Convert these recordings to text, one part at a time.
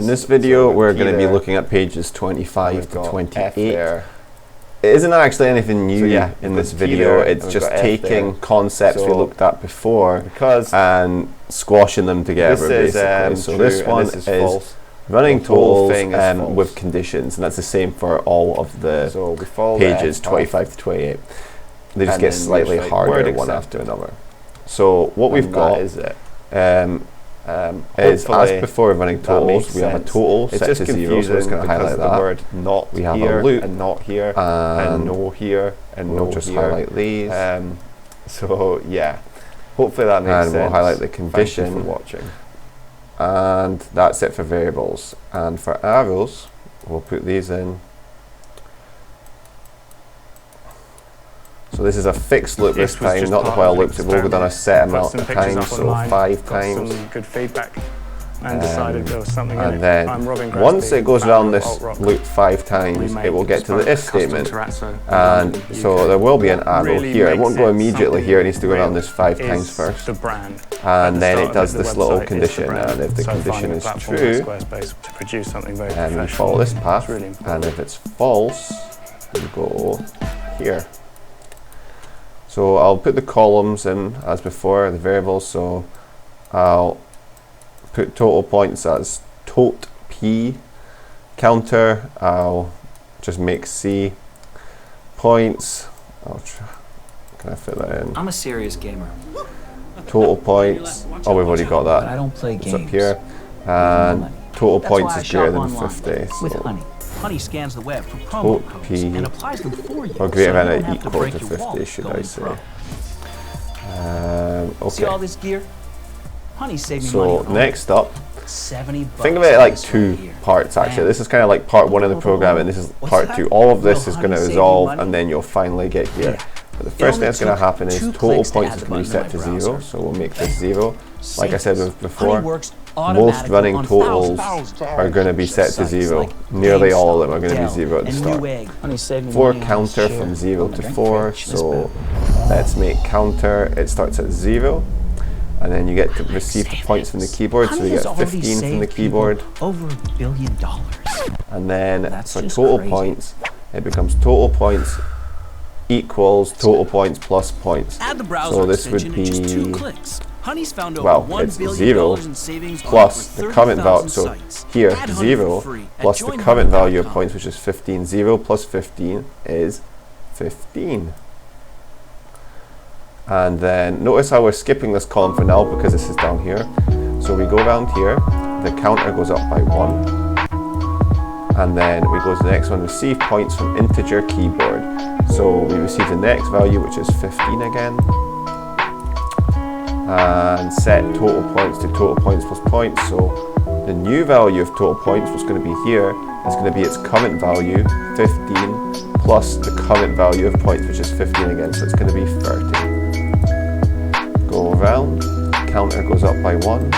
In this video, we're going to be looking at pages 25 to 28. It isn't actually anything new in this video, it's just taking concepts we looked at before and squashing them together, basically. So this one is running totals with conditions, and that's the same for all of the pages 25 to 28. They just get slightly harder one after another. So what we've got is as before running totals, we have a total set to 0, so it's going to highlight that. We have a loop, and not here, and no here, and we'll no just here. highlight these. So yeah, hopefully that makes sense. And we'll highlight the condition. Thank you for watching. And that's it for variables. And for arrows, we'll put these in. So this is a fixed loop this time, not the while loops. It will go down a set amount of times, so 5 times. Some good feedback and decided there was something and in then it. once it goes around this loop 5 times, it will get to the if statement. And so there will be an arrow here. It won't go immediately here. It needs to go around this 5 times first. And then it does this little condition. And if the condition is true, we follow this path. And if it's false, we go here. So I'll put the columns in as before, the variables. So I'll put total points as tot P. Counter, I'll just make C. Points, can I fit that in? I'm a serious gamer. Total points, oh, we've already got that. But I don't play games. It's up here. And total points is greater than 50. With So Honey. Honey scans the web for promo tot codes P, and applies them for you. or greater so you than don't or have to equal break to your 50, wallet should going I say. pro. See all Okay, this gear? Honey saved me money so on next up, $70. think of it like 2 parts actually. This is kind of like part 1 of the program, and this is part 2. All of this is going to resolve, and then you'll finally get here. But the first thing that's going to happen is total points is going to be set to 0, so we'll make this 0. Like I said before, most running totals are going to be set to 0. Nearly all of them are going to be 0 at the start. For counter from 0 to 4, so let's make counter, it starts at 0. And then you get to receive the points from the keyboard, so you get 15 from the keyboard. Over $1 billion. And then for total points, it becomes total points equals total points plus points. So this would be, well, it's 0 plus the current value, so here 0 plus the current value of points, which is 15. 0 plus 15 is 15. And then notice how we're skipping this column for now because this is down here. So we go down here, the counter goes up by 1. And then we go to the next one, receive points from integer keyboard. So we receive the next value, which is 15 again. And set total points to total points plus points. So the new value of total points, what's going to be here, is going to be its current value, 15, plus the current value of points, which is 15 again. So it's going to be 30. Go around, counter goes up by 1.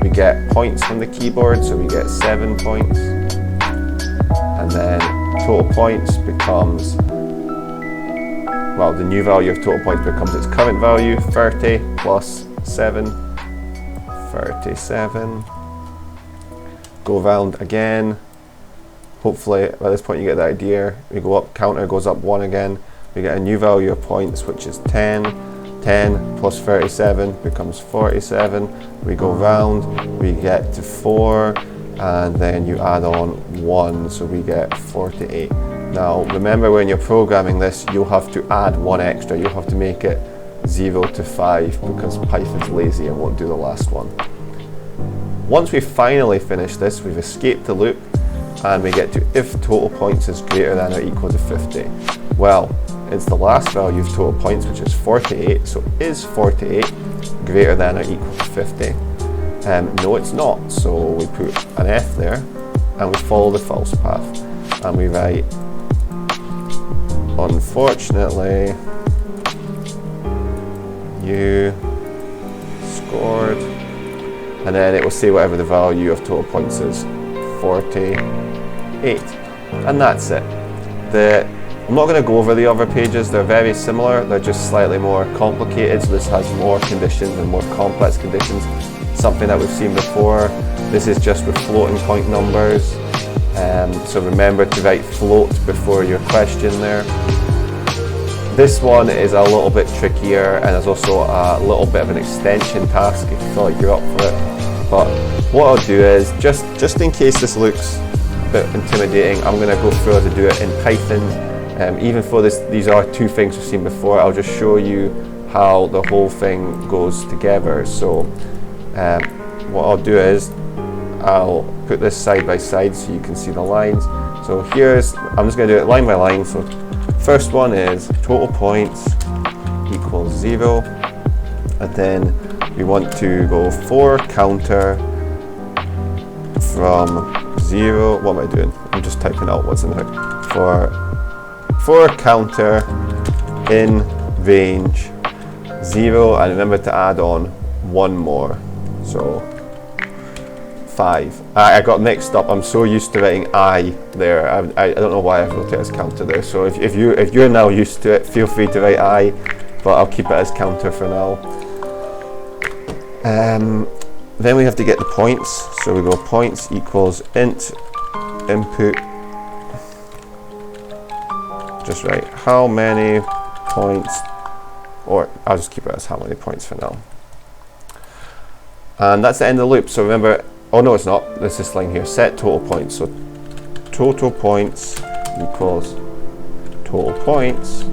We get points from the keyboard, so we get 7 points. And then total points becomes, well, the new value of total points becomes its current value, 30 plus 7, 37. Go around again. Hopefully by this point you get the idea. We go up, counter goes up 1 again. We get a new value of points, which is 10. 10 plus 37 becomes 47. We go round, we get to 4, and then you add on 1, so we get 48. Now remember, when you're programming this, you'll have to add 1 extra. You'll have to make it 0 to 5 because Python's lazy and won't do the last one. Once we finally finish this, we've escaped the loop, and we get to if total points is greater than or equal to 50. Well, it's the last value of total points, which is 48. So is 48 greater than or equal to 50? No, it's not. So we put an F there, and we follow the false path, and we write, unfortunately, you scored, and then it will say whatever the value of total points is, 48, and that's it. I'm not going to go over the other pages, they're very similar, they're just slightly more complicated, so this has more conditions and more complex conditions, something that we've seen before. This is just with floating point numbers. So remember to write float before your question there. This one is a little bit trickier, and there's also a little bit of an extension task if you feel like you're up for it. But what I'll do is, just in case this looks a bit intimidating, I'm going to go through how to do it in Python. Even for this, these are two things we've seen before. I'll just show you how the whole thing goes together. So what I'll do is, I'll put this side by side so you can see the lines. So I'm just going to do it line by line. So first one is total points equals 0, and then we want to go for counter from 0. What am I doing? I'm just typing out what's in there. For counter in range 0, and remember to add on one more. So 5. I got mixed up. I'm so used to writing I there. I don't know why I've wrote it as counter there. So if you're now used to it, feel free to write I, but I'll keep it as counter for now. Then we have to get the points. So we go points equals int input. Just write how many points, or I'll just keep it as how many points for now. And that's the end of the loop. So remember, oh no, it's not. There's this line here, set total points. So total points equals total points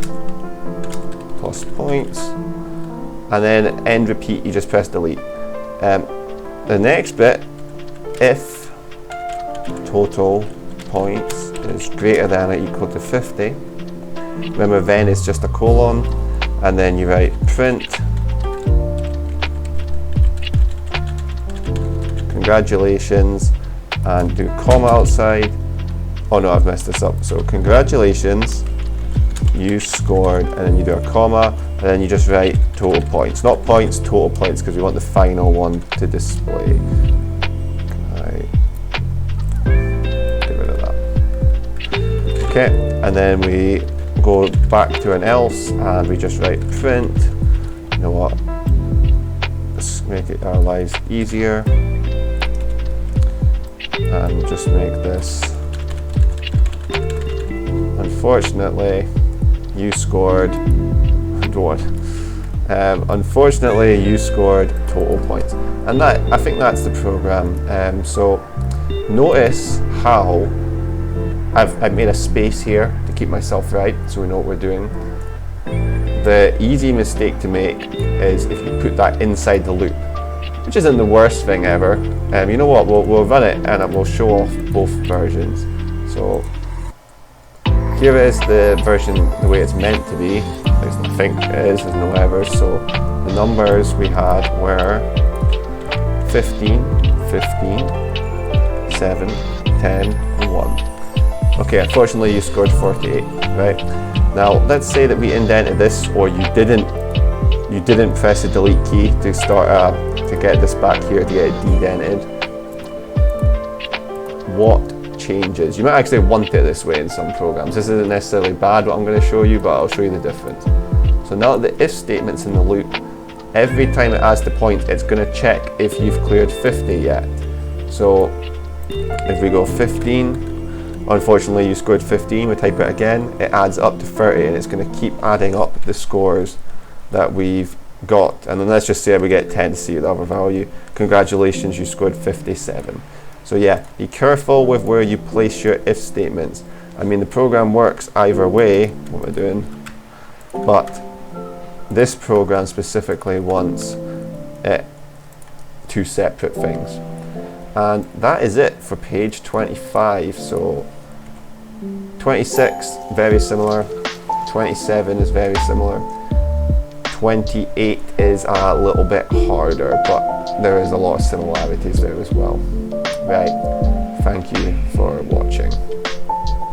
plus points, and then end repeat, you just press delete. The next bit, if total points is greater than or equal to 50, remember then is just a colon, and then you write print congratulations, and do comma outside. Oh no, I've messed this up. So congratulations, you scored, and then you do a comma, and then you just write total points. Not points, total points, because we want the final one to display. Get rid of that. Okay, and then we go back to an else, and we just write print. You know what? Let's make it our lives easier. And just make this, unfortunately you scored, unfortunately you scored total points. And that, I think that's the program. So notice how I've made a space here to keep myself right, so we know what we're doing. The easy mistake to make is if you put that inside the loop, which isn't the worst thing ever. You know what, we'll run it and we'll show off both versions. So here is the version the way it's meant to be. At least I think it is, there's no errors. So the numbers we had were 15, 15, 7, 10, and 1. Okay, unfortunately you scored 48, right? Now let's say that we indented this, or you didn't press the delete key to start to get this back here, to get it dedented. What changes? You might actually want it this way in some programs. This isn't necessarily bad what I'm going to show you, but I'll show you the difference. So now that the if statement's in the loop, every time it adds the point, it's going to check if you've cleared 50 yet. So if we go 15, unfortunately you scored 15, we type it again, it adds up to 30, and it's going to keep adding up the scores that we've got. And then let's just say we get 10 to see the other value. Congratulations, you scored 57. So yeah, be careful with where you place your if statements. I mean, the program works either way, what we're doing, but this program specifically wants two separate things. And that is it for page 25. So 26, very similar. 27 is very similar. 28 is a little bit harder, but there is a lot of similarities there as well. Right, thank you for watching.